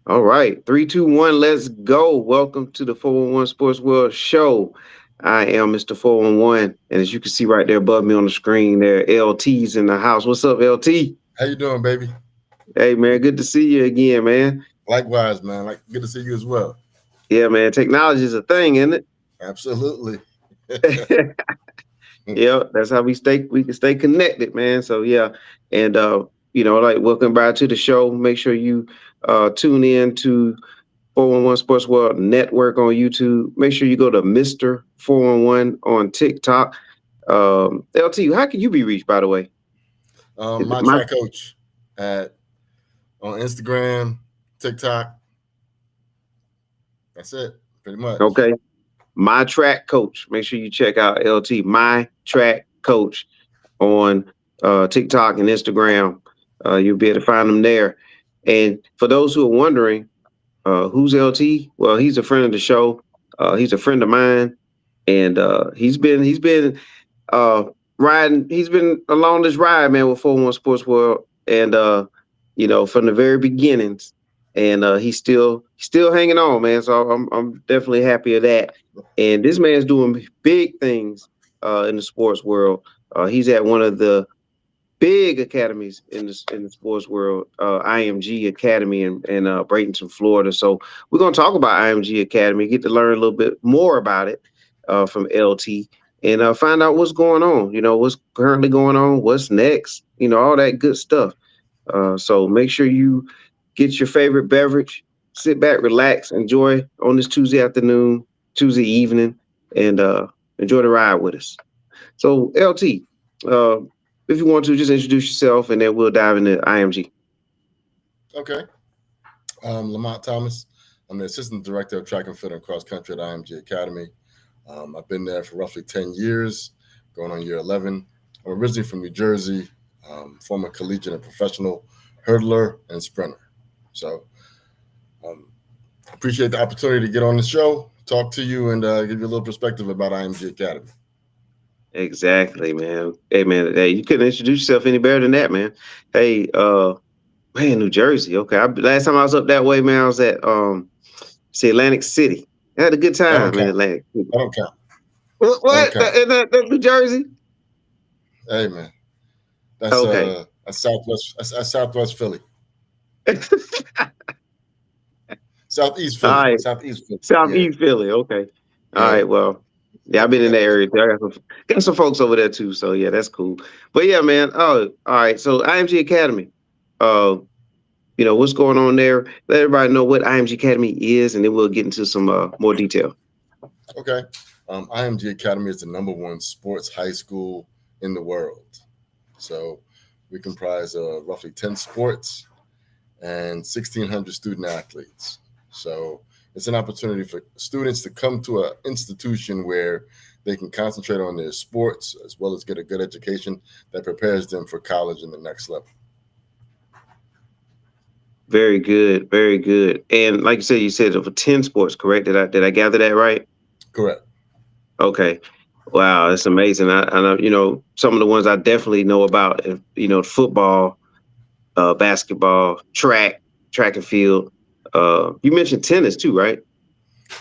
All right, 3, 2, 1, let's go. Welcome to the 411 Sportsworld Show. I am Mr. 411, and as you can see right there above me on the screen, there LT's in the house. What's up, LT? How you doing, baby? Hey, man, good to see you again, man. Likewise, man. Good to see you as well. Yeah, man, technology is a thing, isn't Absolutely. it? Yeah, that's how we can stay connected, man. So yeah, and like welcome back to the show. Make sure you tune in to 411 Sports World Network on YouTube. Make sure you go to Mr. 411 on TikTok. LT, how can you be reached, by the way? Is it My my track coach at on Instagram, TikTok. That's it, pretty much. okay? My track coach. Make sure you check out LT, my track coach on TikTok and Instagram. You'll be able to find them there. And for those who are wondering, who's LT? Well, he's a friend of the show. He's a friend of mine, and he's been uh riding. He's been along this ride, man, with 411 Sports World, and from the very beginnings. And he's still hanging on, man. So I'm definitely happy of that. And this man's doing big things in the sports world. He's at one of the big academies in the sports world, IMG Academy in Bradenton, Florida. So we're gonna talk about IMG Academy, get to learn a little bit more about it from LT, and find out what's going on. What's currently going on, what's next. All that good stuff. So make sure you get your favorite beverage, sit back, relax, enjoy on this Tuesday afternoon, Tuesday evening, and enjoy the ride with us. So, LT, uh, if you want to, just introduce yourself, and then we'll dive into IMG. Okay. Lamont Thomas. I'm the assistant director of track and field and cross country at IMG Academy. I've been there for roughly 10 years, going on year 11. I'm originally from New Jersey, former collegiate and professional hurdler and sprinter. So, um, appreciate the opportunity to get on the show, talk to you, and give you a little perspective about IMG Academy. Exactly, man. Hey, man. Hey, you couldn't introduce yourself any better than that, man. Hey, man, New Jersey. Okay, last time I was up that way, man, I was at Atlantic City. I had a good That don't time in count. Atlantic City. That don't count. What? That don't What? count. That New Jersey? Hey, man. Okay. That's Southwest Philly. Southeast All Philly. right. Southeast Philly. Yeah. Southeast Philly. Okay. All Yeah. right. Well, yeah, I've been in Yeah. that area too. I got some folks over there too. So yeah, that's cool. But yeah, man. Oh, all right. So IMG Academy. Uh, what's going on there? Let everybody know what IMG Academy is, and then we'll get into some more detail. Okay. IMG Academy is the number one sports high school in the world. So we comprise roughly 10 sports and 1,600 student athletes. So it's an opportunity for students to come to an institution where they can concentrate on their sports as well as get a good education that prepares them for college and the next level. Very good. Very good. And like you said over 10 sports, correct? Did I gather that right? Correct. Okay. Wow, that's amazing. I know, some of the ones I definitely know about, football, basketball, track and field. You mentioned tennis too, right?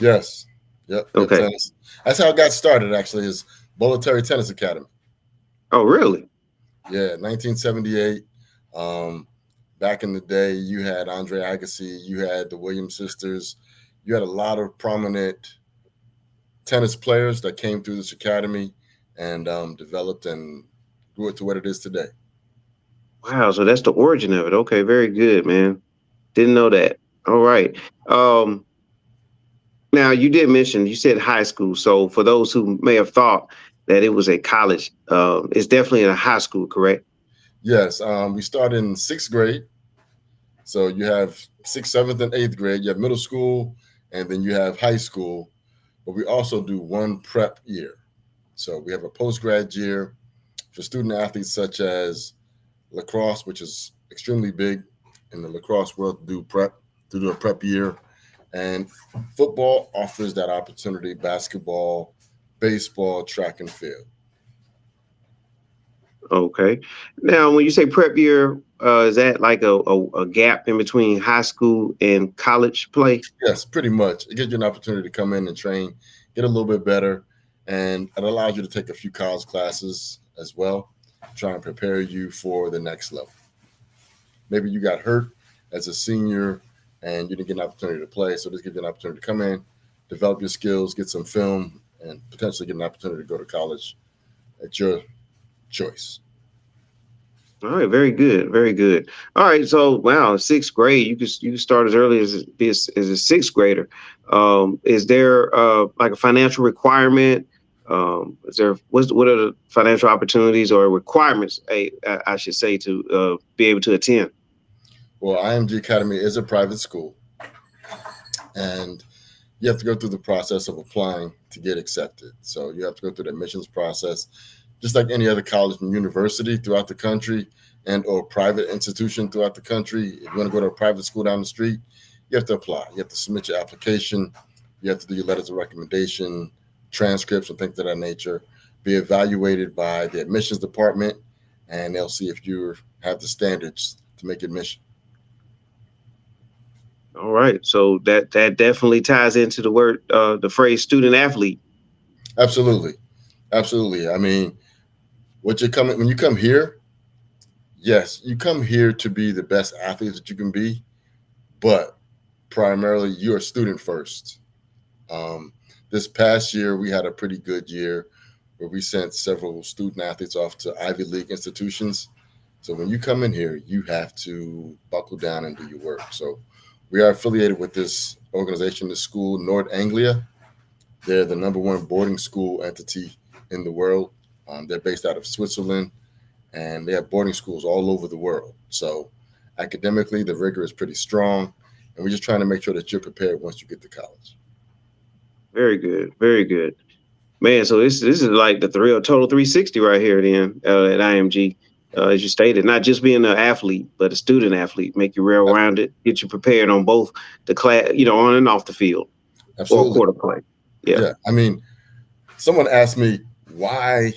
Yes. Yep. Okay. Tennis. That's how it got started, actually, is Bolletary Tennis Academy. Oh, really? Yeah, 1978. Um, Back in the day, you had Andre Agassi, you had the Williams sisters, you had a lot of prominent tennis players that came through this academy and developed and grew it to what it is today. Wow. So that's the origin of it. Okay. Very good, man. Didn't know that. All right. Um, Now you did mention you said high school. So for those who may have thought that it was a college, it's definitely in a high school, correct? Yes, we started in sixth grade. So you have sixth, seventh, and eighth grade. You have middle school, and then you have high school. But we also do one prep year. So we have a post grad year for student athletes such as lacrosse, which is extremely big in the lacrosse world to do a prep year. And football offers that opportunity, basketball, baseball, track and field. Okay. Now, when you say prep year, is that like a gap in between high school and college play? Yes, pretty much. It gives you an opportunity to come in and train, get a little bit better, and it allows you to take a few college classes as well, try and prepare you for the next level. Maybe you got hurt as a senior and you didn't get an opportunity to play, so this gives you an opportunity to come in, develop your skills, get some film, and potentially get an opportunity to go to college at your choice. All right, very good, very good. All right, so wow, sixth grade, you can start as early as as a sixth grader. Is there like a financial requirement? Is there what are the financial opportunities or requirements? I should say to be able to attend. Well, IMG Academy is a private school, and you have to go through the process of applying to get accepted. So you have to go through the admissions process, just like any other college and university throughout the country and or private institution throughout the country. If you want to go to a private school down the street, you have to apply. You have to submit your application. You have to do your letters of recommendation, transcripts, and things of that nature. Be evaluated by the admissions department, and they'll see if you have the standards to make admission. All right, so that definitely ties into the phrase student athlete. Absolutely, absolutely. I mean, what you're coming when you come here, yes, you come here to be the best athlete that you can be, but primarily you're a student first. Um, this past year, we had a pretty good year where we sent several student athletes off to Ivy League institutions. So when you come in here, you have to buckle down and do your work. So we are affiliated with this organization, this school, Nord Anglia. They're the number one boarding school entity in the world. They're based out of Switzerland, and they have boarding schools all over the world. So academically, the rigor is pretty strong, and we're just trying to make sure that you're prepared once you get to college. Very good, very good. Man, so this is like the real total 360 right here then at IMG. As you stated, not just being an athlete, but a student athlete, make you real rounded, get you prepared on both the class, on and off the field or Absolutely. quarter play. Yeah. Yeah. I mean, someone asked me, why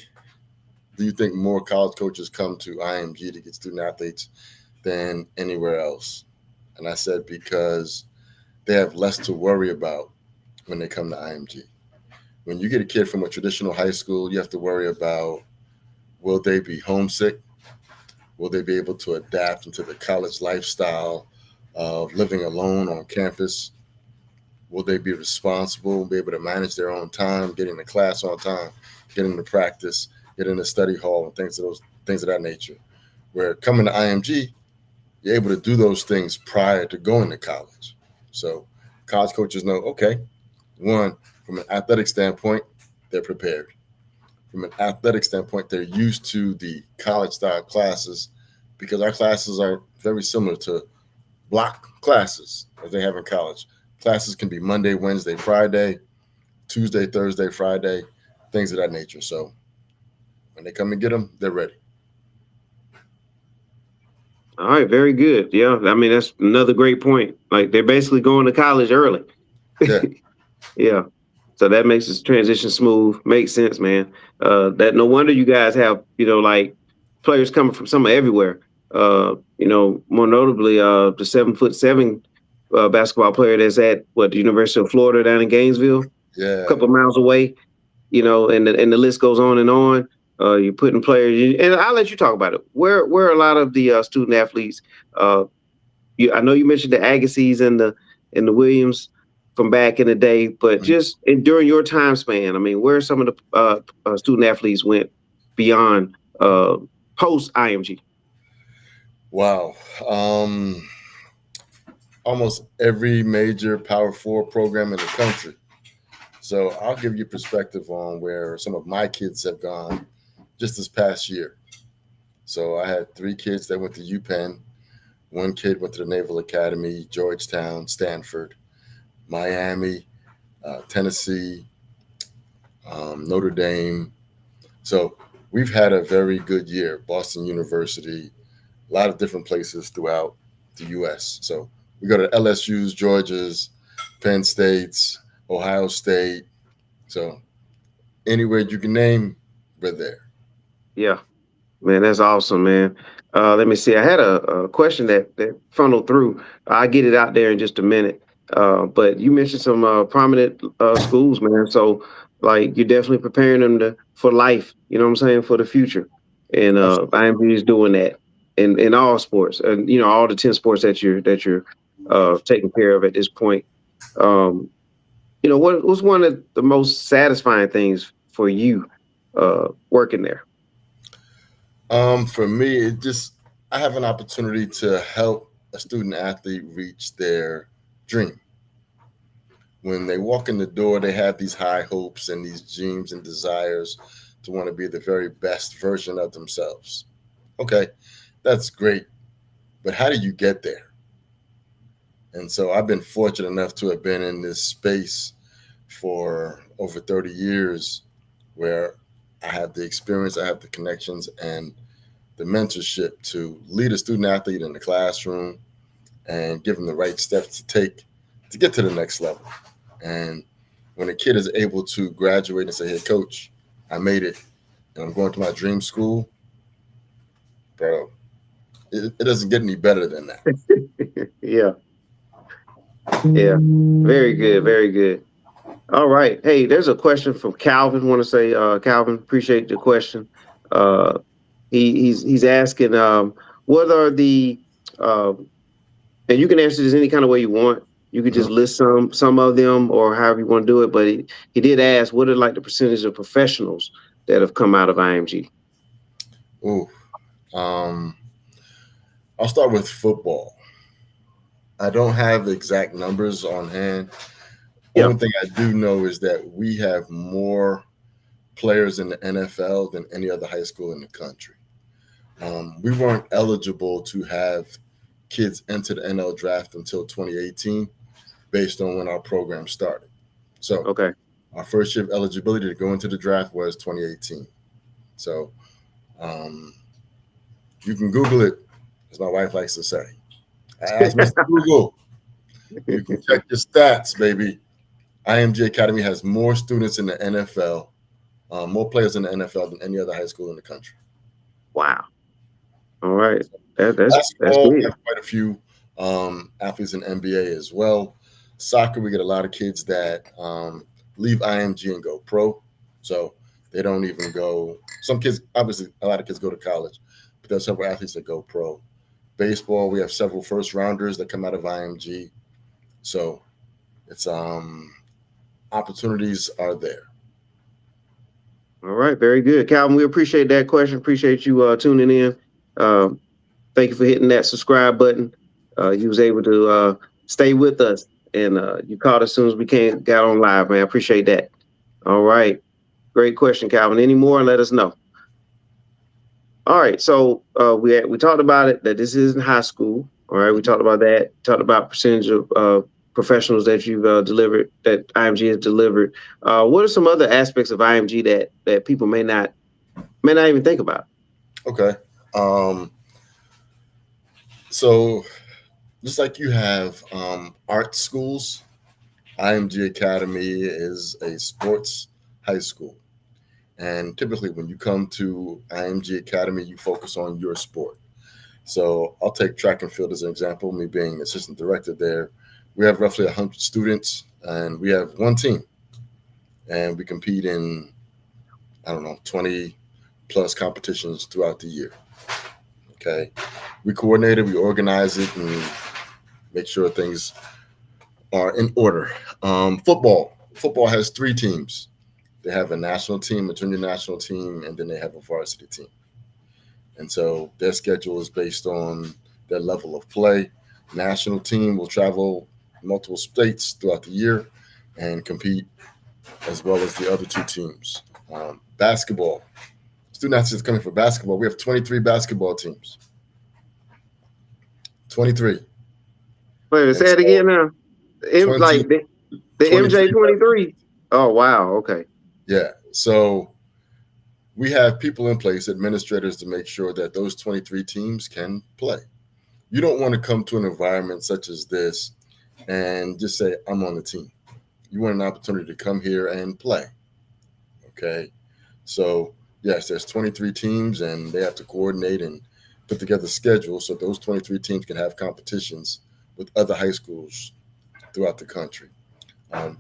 do you think more college coaches come to IMG to get student athletes than anywhere else? And I said, because they have less to worry about when they come to IMG. When you get a kid from a traditional high school, you have to worry about, will they be homesick? Will they be able to adapt into the college lifestyle of living alone on campus? Will they be responsible, be able to manage their own time, getting to class on time, getting to practice, getting to study hall, and things of that nature? Where coming to IMG, you're able to do those things prior to going to college. So college coaches know, okay, one, from an athletic standpoint, they're prepared. From an athletic standpoint, they're used to the college style classes because our classes are very similar to block classes that they have in college. Classes can be Monday, Wednesday, Friday, Tuesday, Thursday, Friday, things of that nature. So when they come and get them, they're ready. All right, very good. Yeah, I mean that's another great point. Like they're basically going to college early. Yeah, Yeah. So that makes this transition smooth. Makes sense, man. That no wonder you guys have, like players coming from somewhere everywhere. More notably, the 7'7" basketball player that's at the University of Florida down in Gainesville, a yeah. couple of miles away. And the list goes on and on. You're putting players, and I'll let you talk about it. Where a lot of the student athletes, uh, I know you mentioned the Agassiz and the Williams from back in the day, but just during your time span, I mean, where some of the student athletes went beyond post IMG? Wow. Almost every major Power Four program in the country. So I'll give you perspective on where some of my kids have gone just this past year. So I had three kids that went to UPenn. One kid went to the Naval Academy, Georgetown, Stanford, Miami, Tennessee, Notre Dame. So we've had a very good year. Boston University, a lot of different places throughout the U.S. So we go to LSU's, Georgia's, Penn State's, Ohio State. So anywhere you can name, we're there. Yeah, Man, that's awesome, man. Let me see. I had a question that funneled through. I'll get it out there in just a minute. But you mentioned some prominent schools, man. So, like, you're definitely preparing them for life. You know what I'm saying, for the future. And Absolutely. IMG is doing that in all sports, and all the 10 sports that you're taking care of at this point. Um, what was one of the most satisfying things for you working there? For me, I have an opportunity to help a student athlete reach their dream. When they walk in the door, they have these high hopes and these dreams and desires to want to be the very best version of themselves. Okay, that's great, but how do you get there? And so I've been fortunate enough to have been in this space for over 30 years where I have the experience, I have the connections, and the mentorship to lead a student athlete in the classroom and give them the right steps to take to get to the next level. And when a kid is able to graduate and say, "Hey, coach, I made it and I'm going to my dream school," bro, it doesn't get any better than that. Yeah, yeah. Very good, very good. All right. Hey, there's a question from Calvin. Want to say, Calvin, appreciate the question. Uh, he's asking, what are the uh, and you can answer this any kind of way you want. You could Mhm. just list some of them or however you want to do it. But he did ask, what are like the percentage of professionals that have come out of IMG? Ooh, um, I'll start with football. I don't have exact numbers on hand. Yeah. Only thing I do know is that we have more players in the NFL than any other high school in the country. We weren't eligible to have kids enter the NL draft until 2018, based on when our program started. So Okay. our first year of eligibility to go into the draft was 2018. So um, you can Google it, as my wife likes to say. I asked Mr. Google, you can check your stats, baby. IMG Academy has more students in the NFL, more players in the NFL than any other high school in the country. Wow. All right. That's Basketball, we big. have quite a few athletes in NBA as well. Soccer, we get a lot of kids that leave IMG and go pro. So they don't even go. Some kids, obviously, a lot of kids go to college, but there's several athletes that go pro. Baseball, we have several first rounders that come out of IMG. So it's opportunities are there. All right. Very good, Calvin. We appreciate that question. Appreciate you tuning in. Um, Thank you for hitting that subscribe button. You was able to stay with us, and you called as soon as we got on live, man. I appreciate that. All right, great question, Calvin. Any more? Let us know. All right, so we talked about it that this isn't high school. All right, we talked about that. Talked about percentage of professionals that you've delivered, that IMG has delivered. What are some other aspects of IMG that people may not even think about? Okay. Um, so just like you have art schools, IMG Academy is a sports high school. And typically, when you come to IMG Academy, you focus on your sport. So I'll take track and field as an example, me being assistant director there. We have roughly 100 students, and we have one team. And we compete in, I don't know, 20 plus competitions throughout the year. Okay. We coordinate it, we organize it, and make sure things are in order. Football has three teams. They have a national team, a junior national team, and then they have a varsity team. And so their schedule is based on their level of play. National team will travel multiple states throughout the year and compete as well as the other two teams. Basketball, student athletes coming for basketball. We have 23 basketball teams. 23. Wait, And say it so again now. 20, Like the 23. MJ23. Oh wow. Okay. Yeah. So we have people in place, administrators, to make sure that those 23 teams can play. You don't want to come to an environment such as this and just say, I'm on the team. You want an opportunity to come here and play. Okay. So Yes, there's 23 teams, and they have to coordinate and put together schedules so those 23 teams can have competitions with other high schools throughout the country.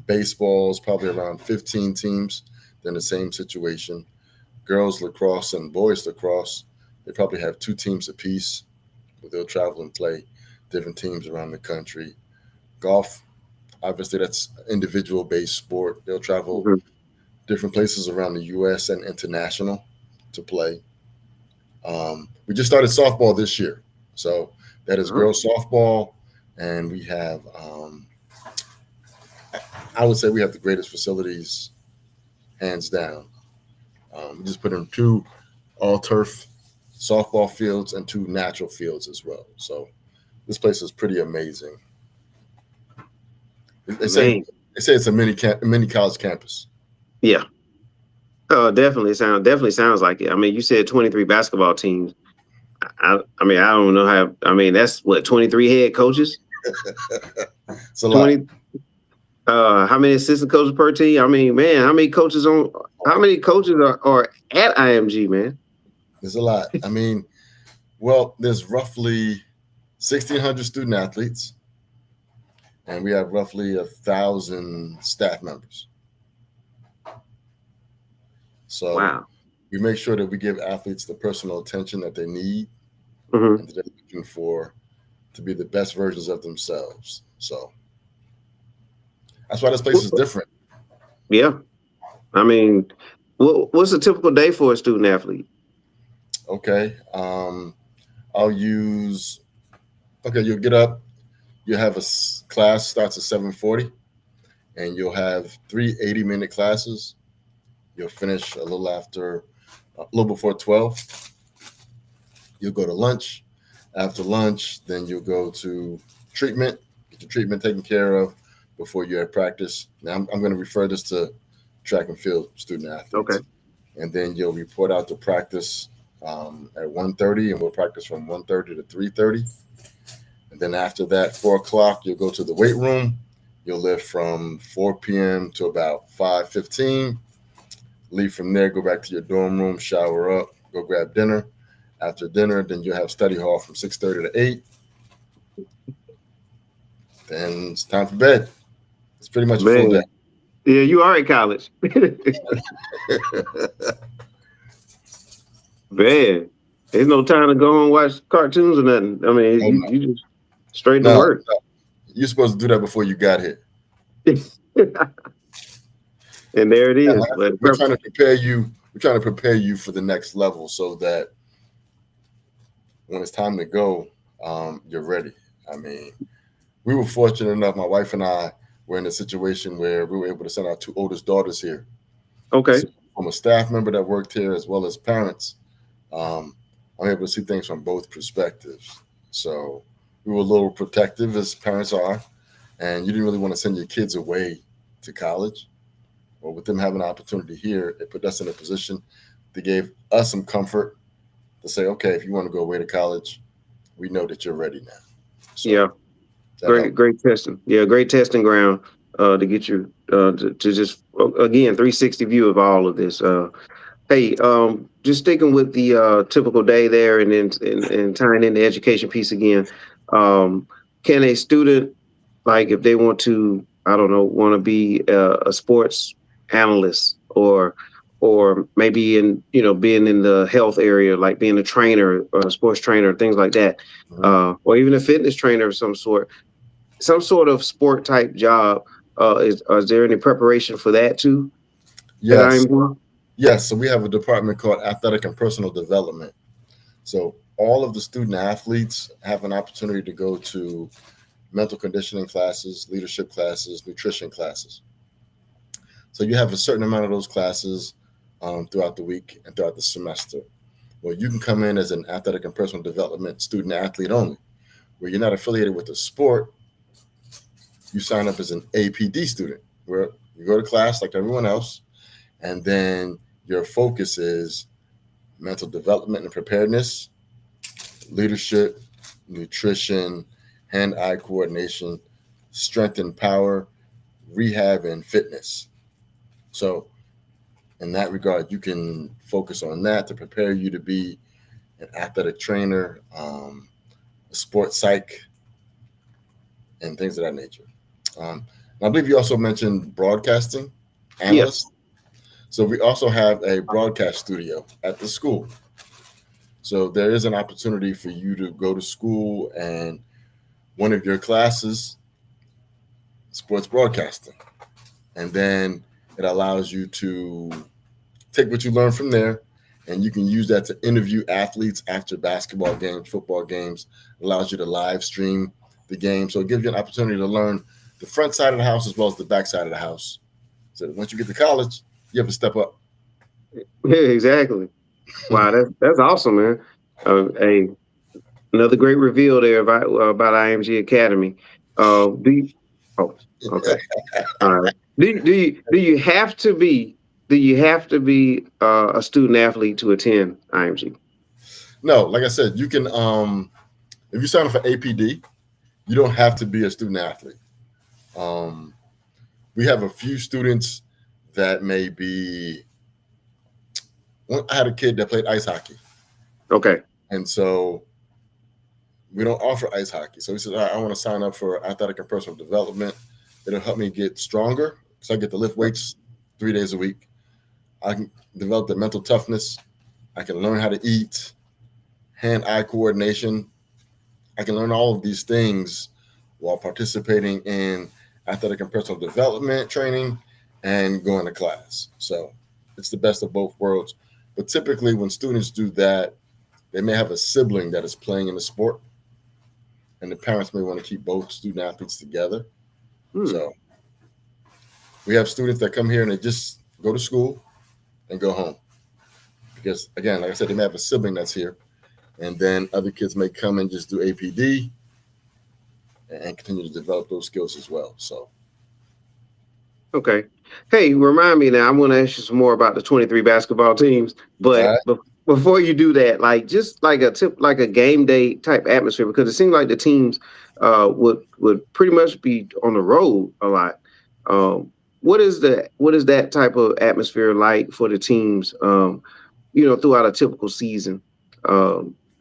Baseball is probably around 15 teams. They're in the same situation. Girls lacrosse and boys lacrosse, they probably have 2 teams apiece, but they'll travel and play different teams around the country. Golf, obviously, that's individual based sport. They'll travel Mhm. different places around the U.S. and international to play. We just started softball this year, so that is Oh, girls softball, and we have, I would say, we have the greatest facilities, hands down. We just put in 2 all turf softball fields and 2 natural fields as well. So this place is pretty amazing. They say man. they say it's a mini college campus. Yeah. Definitely sounds like it. I mean, you said 23 basketball teams. I mean, I don't know how. I mean, that's what 23 head coaches. It's a lot. 20. How many assistant coaches per team? I mean, man, how many coaches on? How many coaches are at IMG, man? There's a lot. I mean, well, there's roughly 1,600 student athletes, and we have roughly 1,000 staff members. So Wow. we make sure that we give athletes the personal attention that they need Hmm. and that they're looking for to be the best versions of themselves. So that's why this place is different. Yeah. I mean, what's a typical day for a student athlete? Okay. I'll use, okay, you'll get up, you have class starts at 7:40, and you'll have 3 80-minute classes. You'll finish a little before 12. You'll go to lunch. After lunch, then you'll go to treatment, get your treatment taken care of before you're at practice. Now, I'm going to refer this to track and field student Okay. athletes. And then you'll report out to practice at 1:30, and we'll practice from 1:30 to 3:30. And then after that, 4 o'clock, you'll go to the weight room. You'll lift from 4 p.m. to about 5:15. Leave from there, go back to your dorm room, shower up, go grab dinner. After dinner, then you'll have study hall from 6:30 to 8. Then it's time for bed. It's pretty much a full day. Man, yeah, you are in college. Man, there's no time to go and watch cartoons or nothing. I mean, Oh, no, you just straight to no, work. no. You're supposed to do that before you got here. And there it Yeah, is. But we're trying to prepare you. We're trying to prepare you for the next level so that when it's time to go, you're ready. I mean, we were fortunate enough. My wife and I were in a situation where we were able to send our 2 oldest daughters here. okay. So from a staff member that worked here as well as parents, um, I'm able to see things from both perspectives. So we were a little protective as parents are, and you didn't really want to send your kids away to college. Well, with them having an opportunity here, it put us in a position that gave us some comfort to say, okay, if you want to go away to college, we know that you're ready now. So Yeah. that helped. Great testing. Yeah, great testing ground to get you to just again 360 view of all of this. Hey, just sticking with the typical day there, and then and tying in the education piece again. Um, can a student, like, if they want to, I don't know, want to be a sports analyst, or maybe in being in the health area, like being a trainer or a sports trainer, things like that, Mhm. or even a fitness trainer of some sort of sport type job. Is there any preparation for that too at Yes. IMG? Yes. So we have a department called Athletic and Personal Development. So all of the student athletes have an opportunity to go to mental conditioning classes, leadership classes, nutrition classes. So you have a certain amount of those classes throughout the week and throughout the semester. Well, you can come in as an athletic and personal development student athlete only, where you're not affiliated with the sport. You sign up as an APD student, where you go to class like everyone else, and then your focus is mental development and preparedness, leadership, nutrition, hand-eye coordination, strength and power, rehab, and fitness. So in that regard, you can focus on that to prepare you to be an athletic trainer, a sports psych, and things of that nature. And I believe you also mentioned broadcasting Yes. analyst. So we also have a broadcast studio at the school. So there is an opportunity for you to go to school and one of your classes, sports broadcasting. And then it allows you to take what you learn from there and you can use that to interview athletes after basketball games, football games. It allows you to live stream the game. So it gives you an opportunity to learn the front side of the house as well as the back side of the house. So once you get to college, you have to step up. Yeah, exactly. Wow, that's awesome, man. Hey, another great reveal there about IMG Academy. Do you, oh, okay, all right. Do you have to be a student athlete to attend IMG? No, like I said, you can if you sign up for APD, you don't have to be a student athlete. Um, we have a few students that may be. I had a kid that played ice hockey, Okay, and so we don't offer ice hockey. So he said, I want to sign up for athletic and personal development. It'll help me get stronger. So I get to lift weights 3 days a week. I can develop the mental toughness. I can learn how to eat, hand-eye coordination. I can learn all of these things while participating in athletic and personal development training and going to class. So it's the best of both worlds. But typically when students do that, they may have a sibling that is playing in the sport, and the parents may want to keep both student athletes together. hmm. So we have students that come here and they just go to school and go home. Because again, like I said, they may have a sibling that's here. And then other kids may come and just do APD and continue to develop those skills as well. So Okay. Hey, remind me now. I'm going to ask you some more about the 23 basketball teams, all but right. before you do that, like just like a game day type atmosphere, because it seems like the teams would pretty much be on the road a lot. What is that type of atmosphere like for the teams? Throughout a typical season,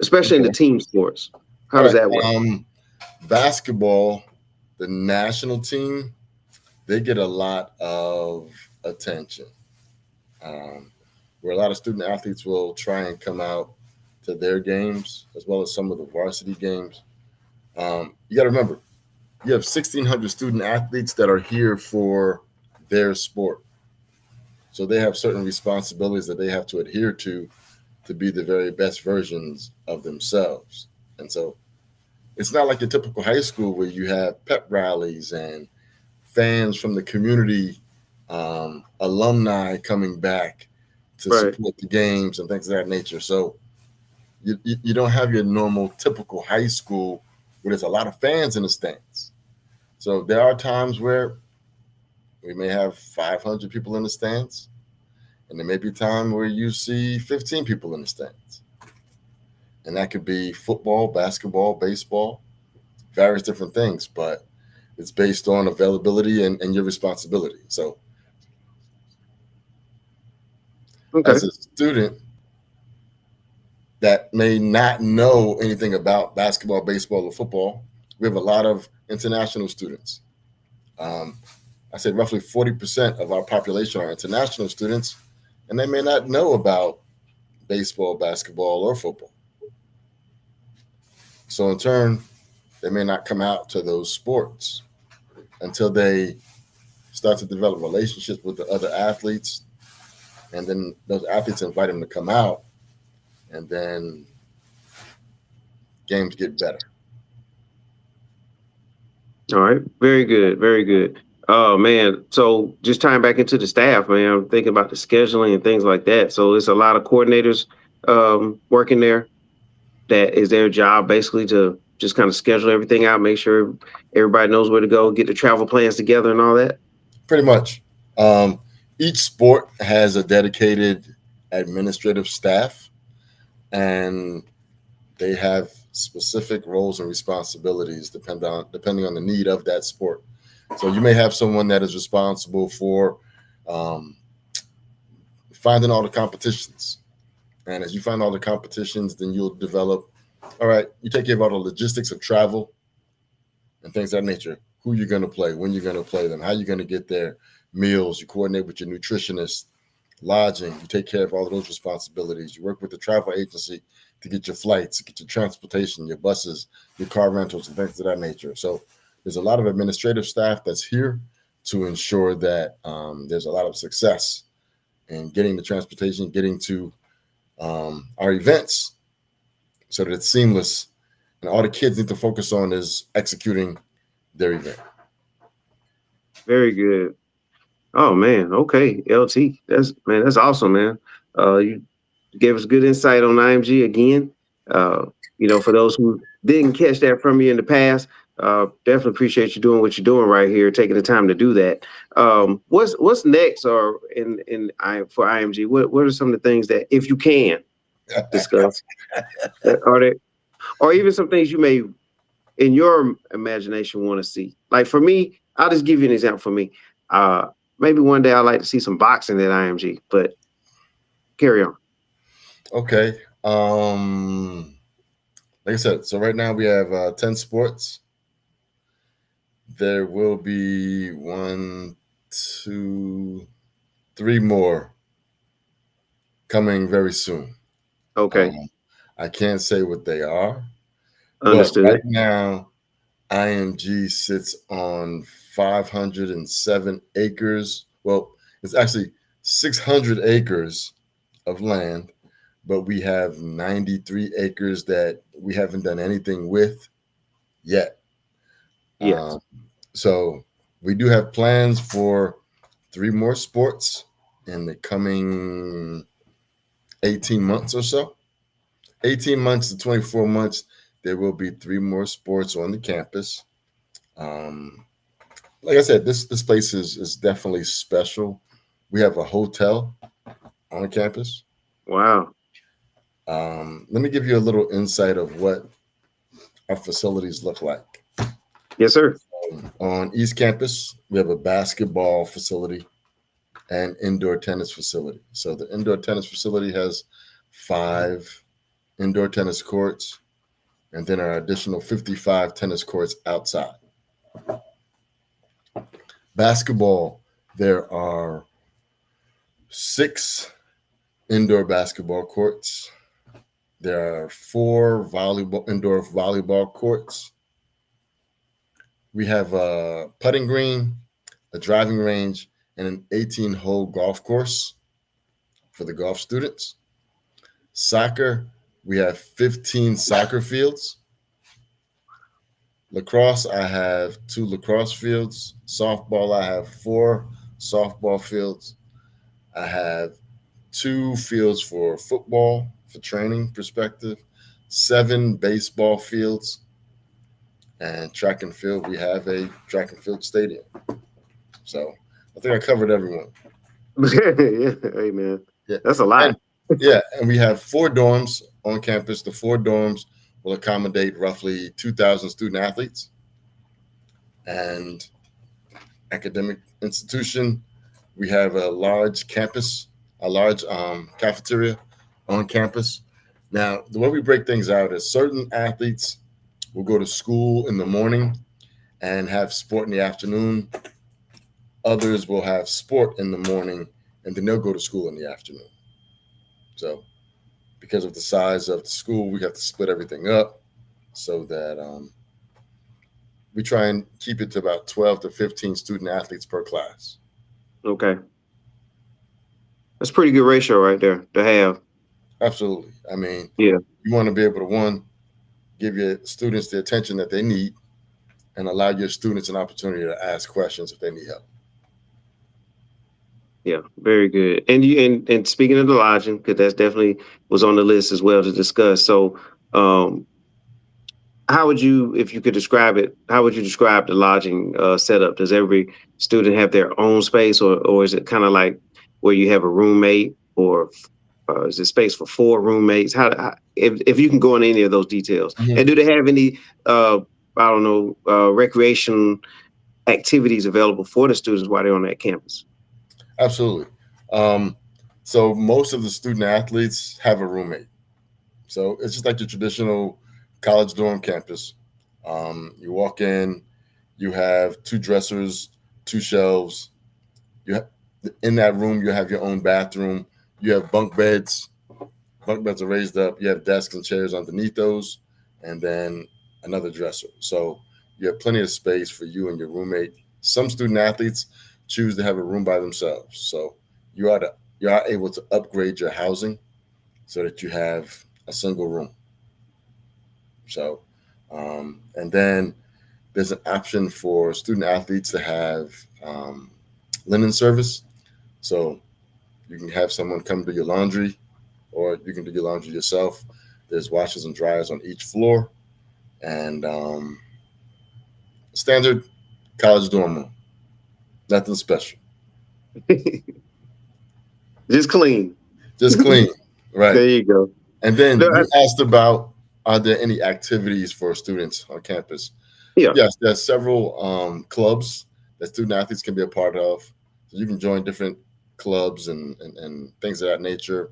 especially in the Okay. team sports. How All does right. that work? Basketball, the national team, they get a lot of attention. Um, where a lot of student athletes will try and come out to their games as well as some of the varsity games. You got to remember, you have 1,600 student athletes that are here for their sport. So they have certain responsibilities that they have to adhere to be the very best versions of themselves. And so it's not like your typical high school where you have pep rallies and fans from the community, alumni coming back to Right. support the games and things of that nature. So you don't have your normal typical high school where there's a lot of fans in the stands. So there are times where we may have 500 people in the stands, and there may be a time where you see 15 people in the stands. And that could be football, basketball, baseball, various different things, but it's based on availability and your responsibility. So Okay. as a student that may not know anything about basketball, baseball, or football, we have a lot of international students. Um, I said roughly 40% of our population are international students, and they may not know about baseball, basketball, or football. So in turn, they may not come out to those sports until they start to develop relationships with the other athletes, and then those athletes invite them to come out, and then games get better. All right. Very good. Very good. Oh man. So just tying back into the staff, man, I'm thinking about the scheduling and things like that. So there's a lot of coordinators working there. That is their job basically to just kind of schedule everything out, make sure everybody knows where to go, get the travel plans together and all that. Pretty much. Each sport has a dedicated administrative staff, and they have specific roles and responsibilities depending on the need of that sport. So you may have someone that is responsible for finding all the competitions. And as you find all the competitions, then you'll develop, all right, you take care of all the logistics of travel and things of that nature. Who you're going to play, when you're going to play them, how you're going to get there, meals, you coordinate with your nutritionist, lodging, you take care of all of those responsibilities. You work with the travel agency to get your flights, get your transportation, your buses, your car rentals, and things of that nature. So there's a lot of administrative staff that's here to ensure that there's a lot of success in getting the transportation, getting to our events so that it's seamless. And all the kids need to focus on is executing their event. Very good. Oh man, okay, LT. That's awesome, man. You gave us good insight on IMG again. For those who didn't catch that from you in the past, definitely appreciate you doing what you're doing right here, taking the time to do that. What's next, or for IMG? What are some of the things that, if you can discuss, are there, or even some things you may, in your imagination, want to see? Like for me, I'll just give you an example. For me, maybe one day I'd like to see some boxing at IMG, but carry on. Okay. Like I said, so right now we have 10 sports. There will be 1, 2, 3 more coming very soon. Okay, I can't say what they are, but understood. right now IMG sits on 507 acres. Well, it's actually 600 acres of land, but we have 93 acres that we haven't done anything with yet. Yes. So we do have plans for 3 more sports in the coming 18 months or so. 18 months to 24 months, there will be 3 more sports on the campus. Like I said, this place is definitely special. We have a hotel on campus. Wow. Let me give you a little insight of what our facilities look like. Yes, sir. On East Campus, we have a basketball facility and indoor tennis facility. So the indoor tennis facility has 5 indoor tennis courts, and then our additional 55 tennis courts outside. Basketball, there are 6 indoor basketball courts. There are 4 indoor volleyball courts. We have a putting green, a driving range, and an 18-hole golf course for the golf students. Soccer, we have 15 soccer fields. Lacrosse, I have 2 lacrosse fields. Softball, I have 4 softball fields. I have 2 fields for football, for training perspective, 7 baseball fields, and track and field, we have a track and field stadium. So I think I covered everyone. Yeah, hey man, Yeah. that's a lot. And we have 4 dorms on campus. The 4 dorms will accommodate roughly 2,000 student athletes. And academic institution, we have a large campus, a large cafeteria on campus. Now, the way we break things out is certain athletes will go to school in the morning and have sport in the afternoon. Others will have sport in the morning, and then they'll go to school in the afternoon. So because of the size of the school, we have to split everything up so that we try and keep it to about 12 to 15 student athletes per class. Okay, that's a pretty good ratio right there to have. Absolutely. I mean, Yeah. you want to be able to, one, give your students the attention that they need and allow your students an opportunity to ask questions if they need help. Yeah, very good. And speaking of the lodging, because that's definitely was on the list as well to discuss. So, how would you, if you could describe it, how would you describe the lodging setup? Does every student have their own space, or is it kind of like where you have a roommate, or is it space for 4 roommates? If you can go into any of those details, and do they have any, I don't know, recreation activities available for the students while they're on that campus? Absolutely. So most of the student athletes have a roommate. So it's just like your traditional college dorm campus. You walk in, you have two dressers, two shelves. You have, in that room, you have your own bathroom. You have bunk beds. Bunk beds are raised up. You have desks and chairs underneath those, and then another dresser. So you have plenty of space for you and your roommate. Some student athletes choose to have a room by themselves. So you are able to upgrade your housing so that you have a single room. So, and then there's an option for student athletes to have linen service. So you can have someone come do your laundry, or you can do your laundry yourself. There's washers and dryers on each floor, and standard college dorm room. Nothing special, Just clean. just clean, right? There you go. And then No, you asked about, are there any activities for students on campus? yeah, Yes, there's several clubs that student athletes can be a part of. So you can join different clubs and things of that nature.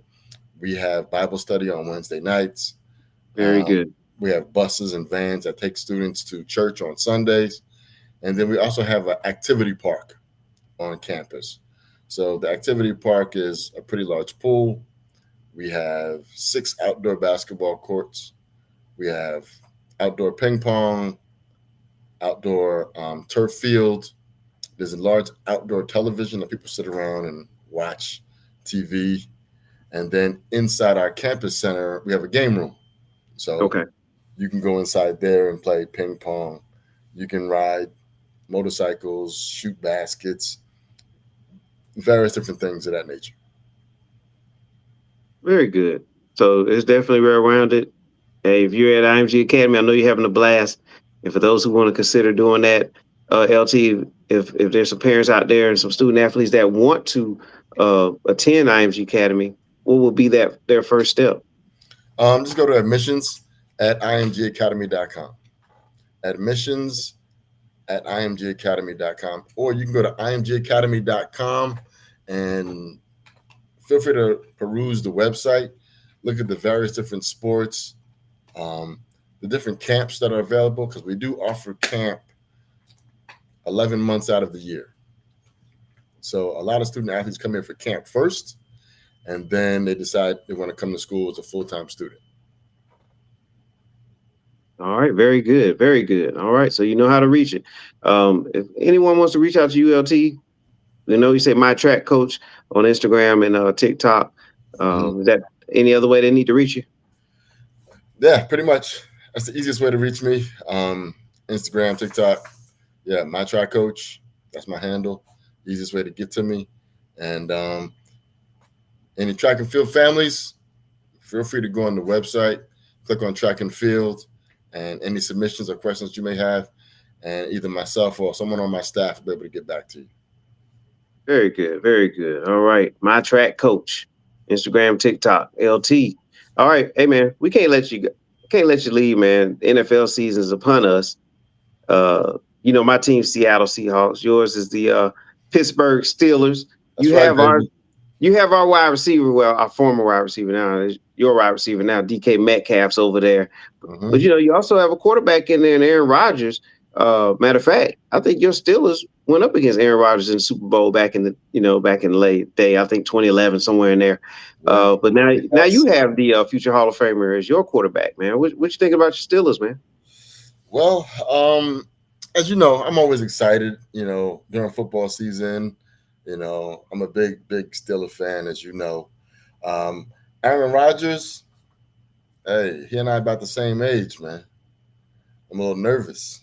We have Bible study on Wednesday nights. very good. We have buses and vans that take students to church on Sundays. And then we also have an activity park on campus. So the activity park is a pretty large pool. We have 6 outdoor basketball courts. We have outdoor ping pong, outdoor turf field. There's a large outdoor television that people sit around and watch TV. And then inside our campus center, we have a game room. So Okay. you can go inside there and play ping pong. You can ride motorcycles, shoot baskets, various different things of that nature. Very good. So it's definitely well rounded. Hey, if you're at IMG Academy, I know you're having a blast. And for those who want to consider doing that, LT, if there's some parents out there and some student athletes that want to attend IMG Academy, what will be their first step? Just go to admissions at imgacademy.com. Admissions at imgacademy.com. Or you can go to imgacademy.com and feel free to peruse the website, look at the various different sports, the different camps that are available, because we do offer camp 11 months out of the year. So a lot of student athletes come in for camp first, and then they decide they want to come to school as a full-time student. All right, very good, very good. All right, so you know how to reach it. If anyone wants to reach out to you, LT, you know you say my track coach on Instagram and TikTok. Is that any other way they need to reach you? Yeah, pretty much. That's the easiest way to reach me. Instagram, TikTok. Yeah, my track coach. That's my handle. Easiest way to get to me. And any track and field families, feel free to go on the website, click on track and field, and any submissions or questions you may have, and either myself or someone on my staff will be able to get back to you. Very good, very good. All right, my track coach, Instagram, TikTok, LT. All right, hey man, we can't let you go. Can't let you leave, man. NFL season is upon us. You know my team, Seattle Seahawks. Yours is the Pittsburgh Steelers. That's You right, have our baby. you have our wide receiver, well, our former wide receiver now, your wide receiver now, DK Metcalf's over there. Mm-hmm. But you know, you also have a quarterback in there, and Aaron Rodgers. Matter of fact, I think your Steelers went up against Aaron Rodgers in the Super Bowl back in the late day. I think 2011, somewhere in there. But now you have the future Hall of Famer as your quarterback, man. What you think about your Steelers, man? Well, as you know, I'm always excited, during football season. I'm a big Steelers fan, as you know. Aaron Rodgers, hey, he and I about the same age, man. I'm a little nervous.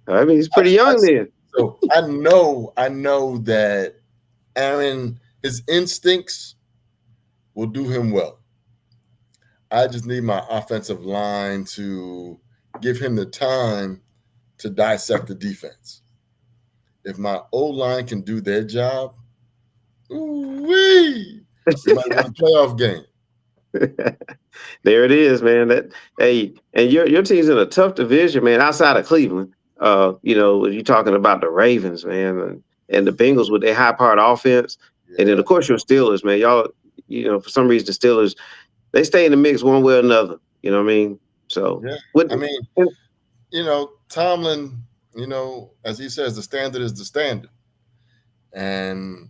I mean, he's pretty young then. So I know that Aaron, his instincts will do him well. I just need my offensive line to give him the time to dissect the defense. If my O-line can do their job, ooh-wee, we might win a playoff game. There it is, man. Hey, and your team's in a tough division, man. Outside of Cleveland, you're talking about the Ravens, man, and the Bengals with their high-powered offense, and then of course your Steelers, man. for some reason the Steelers, they stay in the mix one way or another. You know what I mean? So Yeah. with I mean, Tomlin, as he says, the standard is the standard. And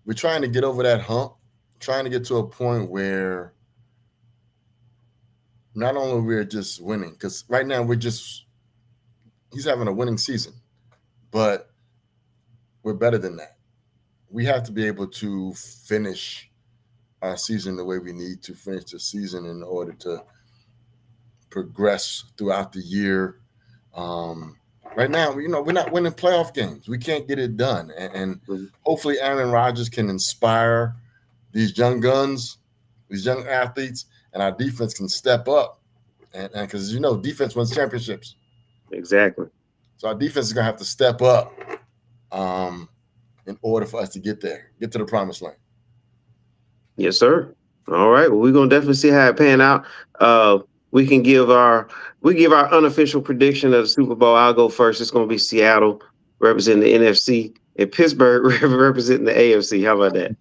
we're trying to get over that hump, trying to get to a point where not only we're just winning, because right now he's having a winning season, but we're better than that. We have to be able to finish our season the way we need to finish the season in order to progress throughout the year. Right now, we're not winning playoff games. We can't get it done. And hopefully Aaron Rodgers can inspire these young guns, these young athletes, and our defense can step up. And because, defense wins championships. Exactly. So our defense is going to have to step up in order for us to get there, get to the promised land. Yes, sir. All right. Well, we're going to definitely see how it pan out. We give our unofficial prediction of the Super Bowl. I'll go first. It's going to be Seattle representing the NFC and Pittsburgh representing the AFC. How about that?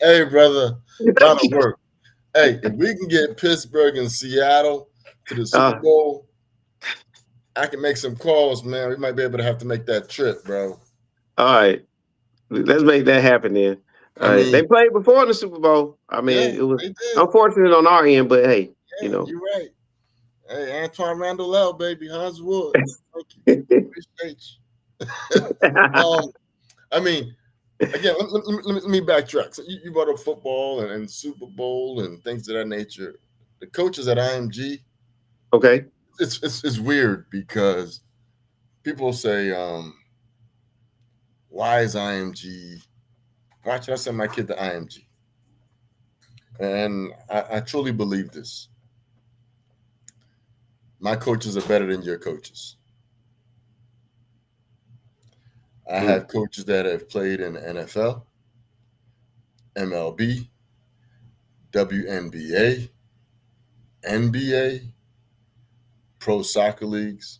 Hey, brother, that'll work. Hey, if we can get Pittsburgh and Seattle to the Super Bowl, I can make some calls, man. We might be able to have to make that trip, bro. All right. Let's make that happen then. They played before in the Super Bowl. I mean, it was unfortunate on our end, but hey, you're right. Hey, Antoine Randall L, baby, Hans Wood. Thank you. Appreciate you. Again, let me backtrack. So you brought up football and Super Bowl and things of that nature. The coaches at IMG, okay, it's weird because people say, why is IMG? Why should I send my kid to IMG? And I truly believe this. My coaches are better than your coaches. I have coaches that have played in the NFL, MLB, WNBA, NBA, pro soccer leagues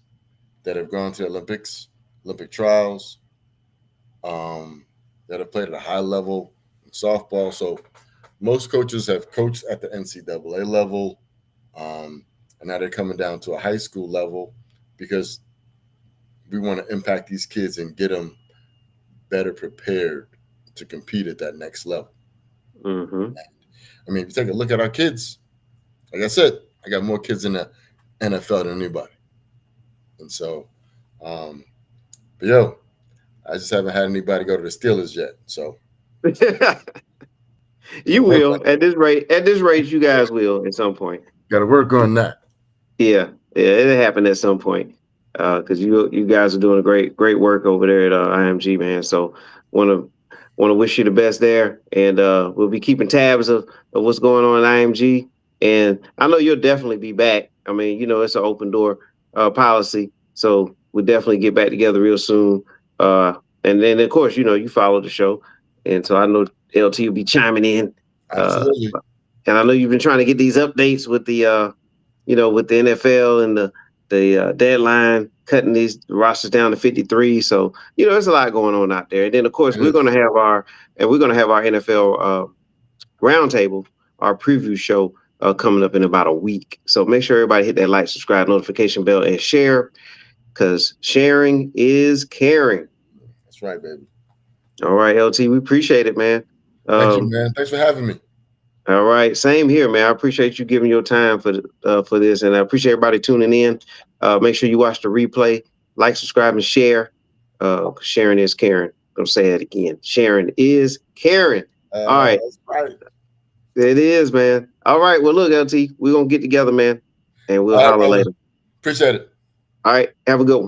that have gone to the Olympics, Olympic trials, that have played at a high level in softball. So most coaches have coached at the NCAA level, and now they're coming down to a high school level because we want to impact these kids and get them better prepared to compete at that next level. Mm-hmm. I mean, if you take a look at our kids, like I said, I got more kids in the NFL than anybody. And so, but I just haven't had anybody go to the Steelers yet. So you will at this rate. At this rate, you guys will at some point. Got to work on that. Yeah, it'll happen at some point. Because you guys are doing a great work over there at IMG, man. So want to wish you the best there, and we'll be keeping tabs of what's going on at IMG. And I know you'll definitely be back. I mean, it's an open door policy, so we'll definitely get back together real soon. And then of course, you follow the show, and so I know LT will be chiming in. Absolutely. And I know you've been trying to get these updates with the with the NFL and the deadline, cutting these rosters down to 53. So, there's a lot going on out there. And then, of course, we're going to have our NFL roundtable, our preview show coming up in about a week. So make sure everybody hit that like, subscribe, notification bell, and share, because sharing is caring. That's right, baby. All right, LT, we appreciate it, man. Thank you, man. Thanks for having me. All right. Same here, man. I appreciate you giving your time for this, and I appreciate everybody tuning in. Make sure you watch the replay, like, subscribe, and share. Sharing is caring. I'm going to say it again. Sharing is caring. All right. That's right. It is, man. All right. Well, look, LT, we're going to get together, man, and we'll holler later. Appreciate it. All right. Have a good one.